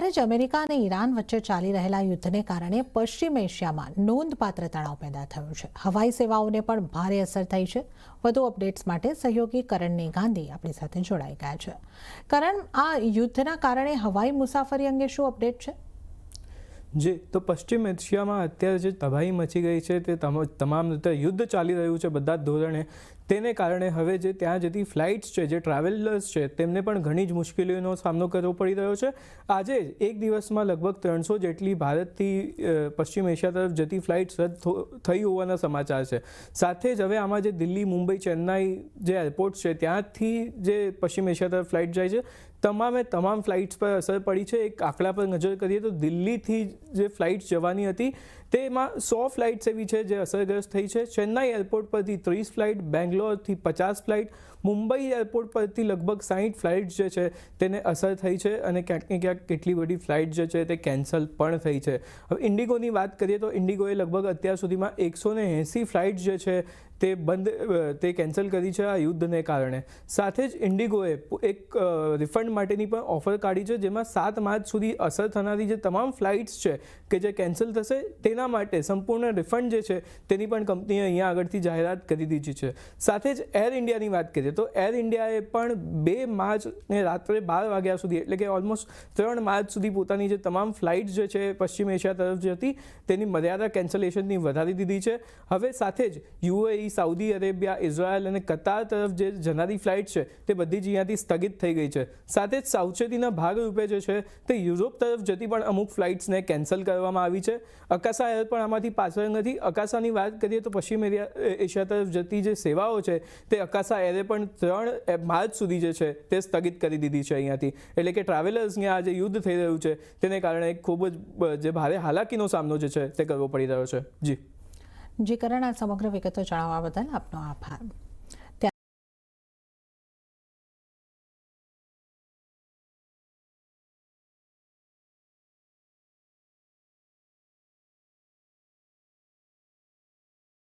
ત્યારે જ અમેરિકા અને ઈરાન વચ્ચે ચાલી રહેલા યુદ્ધને કારણે પશ્ચિમ એશિયામાં નોંધપાત્ર તણાવ પેદા થયો છે. હવાઈ સેવાઓને પણ ભારે અસર થઈ છે. વધુ અપડેટ્સ માટે સહયોગી કરણની ગાંધી આપણી સાથે જોડાઈ ગયા છે. કરણ, આ યુદ્ધના કારણે હવાઈ મુસાફરી અંગે શું અપડેટ છે? જી, તો પશ્ચિમ એશિયામાં અત્યારે જે તબાહી મચી ગઈ છે તે તમામ રીતે યુદ્ધ ચાલી રહ્યું છે બધા જ ધોરણે. તેને કારણે હવે જે ત્યાં જતી ફ્લાઇટ્સ છે, જે ટ્રાવેલર્સ છે, તેમને પણ ઘણી જ મુશ્કેલીઓનો સામનો કરવો પડી રહ્યો છે. આજે એક દિવસમાં લગભગ 300 જેટલી ભારતથી પશ્ચિમ એશિયા તરફ જતી ફ્લાઇટ્સ રદ થઈ હોવાના સમાચાર છે. સાથે જ હવે આમાં જે દિલ્હી, મુંબઈ, ચેન્નાઈ જે એરપોર્ટ છે ત્યાંથી જે પશ્ચિમ એશિયા તરફ ફ્લાઇટ જાય છે તમામ ફ્લાઇટ્સ પર અસર પડી છે. એક આંકડા પર નજર કરીએ તો દિલ્હીથી જે ફ્લાઇટ્સ જવાની હતી તેમાં 100 ફ્લાઇટ્સ એવી છે જે અસરગ્રસ્ત થઈ છે. ચેન્નાઈ એરપોર્ટ પરથી 30 ફ્લાઇટ, બેંગ્લોરથી 50 ફ્લાઇટ, મુંબઈ એરપોર્ટ પરથી લગભગ 60 ફ્લાઇટ્સ જે છે તેને અસર થઈ છે અને ક્યાંક ને ક્યાંક કેટલી બધી ફ્લાઇટ જે છે તે કેન્સલ પણ થઈ છે. હવે ઇન્ડિગોની વાત કરીએ તો ઇન્ડિગોએ લગભગ અત્યાર સુધીમાં 180 ફ્લાઇટ જે છે તે કેન્સલ કરી છે આ યુદ્ધને કારણે. સાથે જ ઇન્ડિગોએ એક રિફંડ માટેની પણ ઓફર કાઢી છે, જેમાં 7 માર્ચ સુધી અસર થનારી જે તમામ ફ્લાઇટ્સ છે કે જે કેન્સલ થશે તેના માટે સંપૂર્ણ રિફંડ જે છે તેની પણ કંપનીએ અહીંયા આગળથી જાહેરાત કરી દીધી છે. સાથે જ એર ઇન્ડિયાની વાત કરીએ તો એર ઇન્ડિયાએ પણ 2 માર્ચને રાત્રે 12 વાગ્યા સુધી એટલે કે ઓલમોસ્ટ 3 માર્ચ સુધી પોતાની જે તમામ ફ્લાઇટ્સ જે છે પશ્ચિમ એશિયા તરફ જે હતી તેની મર્યાદા કેન્સલેશનની વધારી દીધી છે. હવે સાથે જ યુએઈ, સાઉદી અરેબિયા, ઇઝરાયલ અને કતાર તરફ જે જનારી ફ્લાઇટ છે તે બધી જ અહીંયાથી સ્થગિત થઈ ગઈ છે. સાથે જ સાવચેતીના ભાગરૂપે જે છે તે યુરોપ તરફ જતી પણ અમુક ફ્લાઇટ્સને કેન્સલ કરવામાં આવી છે. અકાસા એર પણ આમાંથી પાછળ નથી. અકાસાની વાત કરીએ તો પશ્ચિમ એશિયા તરફ જતી જે સેવાઓ છે તે અકાસા એરે પણ 3 માર્ચ સુધી જે છે તે સ્થગિત કરી દીધી છે અહીંયાથી. એટલે કે ટ્રાવેલર્સને આ જે યુદ્ધ થઈ રહ્યું છે તેને કારણે ખૂબ જ જે ભારે હાલાકીનો સામનો જે છે તે કરવો પડી રહ્યો છે. જી કરણ, આ સમગ્ર વિગતો જણાવવા બદલ આપનો આભાર.